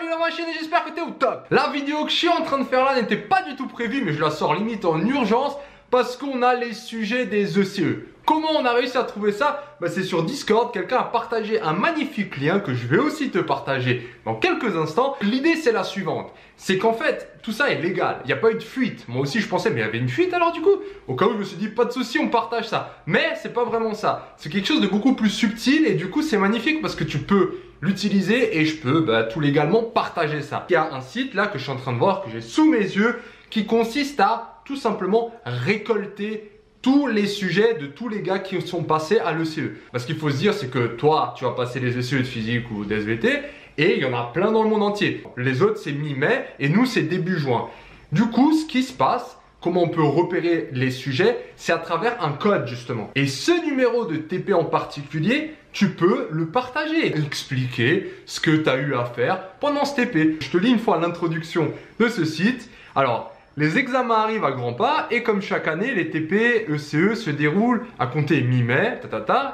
Salut la machine et j'espère que t'es au top. La vidéo que je suis en train de faire là n'était pas du tout prévue, mais je la sors limite en urgence parce qu'on a les sujets des ECE. Comment on a réussi à trouver ça? C'est sur Discord, quelqu'un a partagé un magnifique lien que je vais aussi te partager dans quelques instants. L'idée c'est la suivante, c'est qu'en fait tout ça est légal, il n'y a pas eu de fuite. Moi aussi je pensais mais il y avait une fuite alors du coup. Au cas où je me suis dit pas de souci, on partage ça. Mais c'est pas vraiment ça, c'est quelque chose de beaucoup plus subtil et du coup c'est magnifique parce que tu peux l'utiliser et je peux tout légalement partager ça. Il y a un site là que je suis en train de voir, que j'ai sous mes yeux, qui consiste à tout simplement récolter tous les sujets de tous les gars qui sont passés à l'ECE. Parce qu'il faut se dire, c'est que toi, tu vas passer les ECE de physique ou d'SVT et il y en a plein dans le monde entier. Les autres, c'est mi-mai et nous, c'est début juin. Du coup, ce qui se passe, comment on peut repérer les sujets, c'est à travers un code justement. Et ce numéro de TP en particulier, tu peux le partager, expliquer ce que tu as eu à faire pendant ce TP. Je te lis une fois l'introduction de ce site. Alors, les examens arrivent à grands pas et comme chaque année, les TP ECE se déroulent à compter mi-mai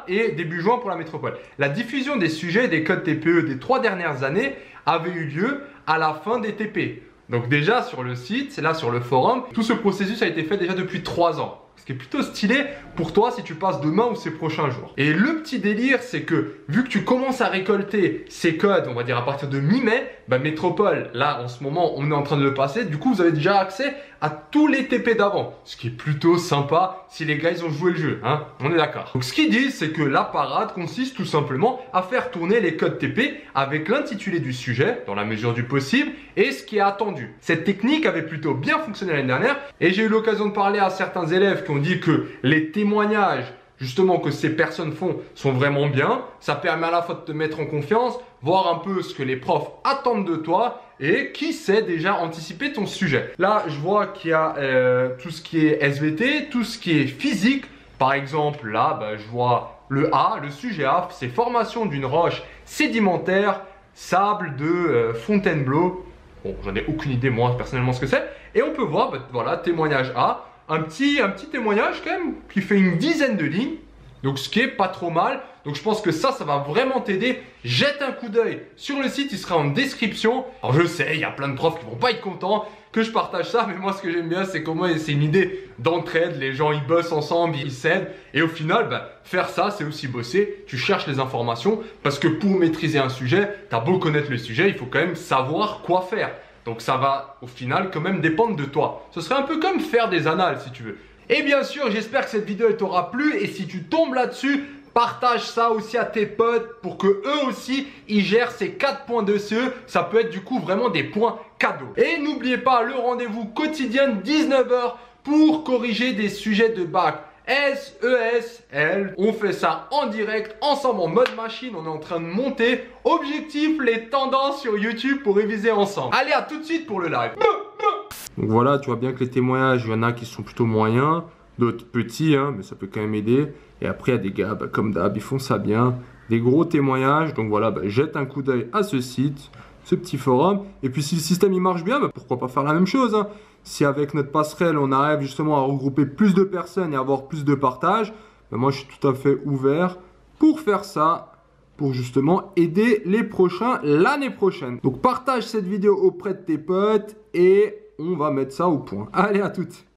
et début juin pour la métropole. La diffusion des sujets et des codes TPE des 3 dernières années avait eu lieu à la fin des TP. Donc déjà sur le site, là sur le forum, tout ce processus a été fait déjà depuis 3 ans. Ce qui est plutôt stylé pour toi si tu passes demain ou ces prochains jours. Et le petit délire, c'est que vu que tu commences à récolter ces codes, on va dire à partir de mi-mai, Métropole, là en ce moment on est en train de le passer, du coup vous avez déjà accès à tous les TP d'avant. Ce qui est plutôt sympa si les gars ils ont joué le jeu, hein, on est d'accord. Donc ce qu'ils disent, c'est que la parade consiste tout simplement à faire tourner les codes TP avec l'intitulé du sujet, dans la mesure du possible, et ce qui est attendu. Cette technique avait plutôt bien fonctionné l'année dernière, et j'ai eu l'occasion de parler à certains élèves qui ont dit que les témoignages justement que ces personnes font sont vraiment bien. Ça permet à la fois de te mettre en confiance, voir un peu ce que les profs attendent de toi et qui sait déjà anticiper ton sujet. Là, je vois qu'il y a tout ce qui est SVT, tout ce qui est physique. Par exemple, là, je vois le A, le sujet A, c'est formation d'une roche sédimentaire, sable de Fontainebleau. Bon, j'en ai aucune idée moi personnellement ce que c'est. Et on peut voir, voilà, témoignage A. Un petit témoignage quand même qui fait une dizaine de lignes, donc ce qui est pas trop mal. Donc je pense que ça va vraiment t'aider. Jette un coup d'œil sur le site, il sera en description. Alors je sais, il y a plein de profs qui vont pas être contents que je partage ça, mais moi ce que j'aime bien c'est comment c'est une idée d'entraide. Les gens ils bossent ensemble, ils s'aident et au final faire ça c'est aussi bosser. Tu cherches les informations parce que pour maîtriser un sujet, t'as beau connaître le sujet, il faut quand même savoir quoi faire. Donc ça va au final quand même dépendre de toi. Ce serait un peu comme faire des annales si tu veux. Et bien sûr, j'espère que cette vidéo t'aura plu. Et si tu tombes là-dessus, partage ça aussi à tes potes pour que eux aussi, ils gèrent ces 4 points de CE. Ça peut être du coup vraiment des points cadeaux. Et n'oubliez pas le rendez-vous quotidien de 19 h pour corriger des sujets de bac. SESL, on fait ça en direct, ensemble en mode machine, on est en train de monter. Objectif, les tendances sur YouTube pour réviser ensemble. Allez, à tout de suite pour le live. Donc voilà, tu vois bien que les témoignages, il y en a qui sont plutôt moyens, d'autres petits, mais ça peut quand même aider. Et après, il y a des gars, comme d'hab, ils font ça bien. Des gros témoignages, donc voilà, jette un coup d'œil à ce site, ce petit forum. Et puis si le système il marche bien, pourquoi pas faire la même chose, hein. Si avec notre passerelle, on arrive justement à regrouper plus de personnes et avoir plus de partage, moi je suis tout à fait ouvert pour faire ça, pour justement aider les prochains l'année prochaine. Donc partage cette vidéo auprès de tes potes et on va mettre ça au point. Allez, à toutes.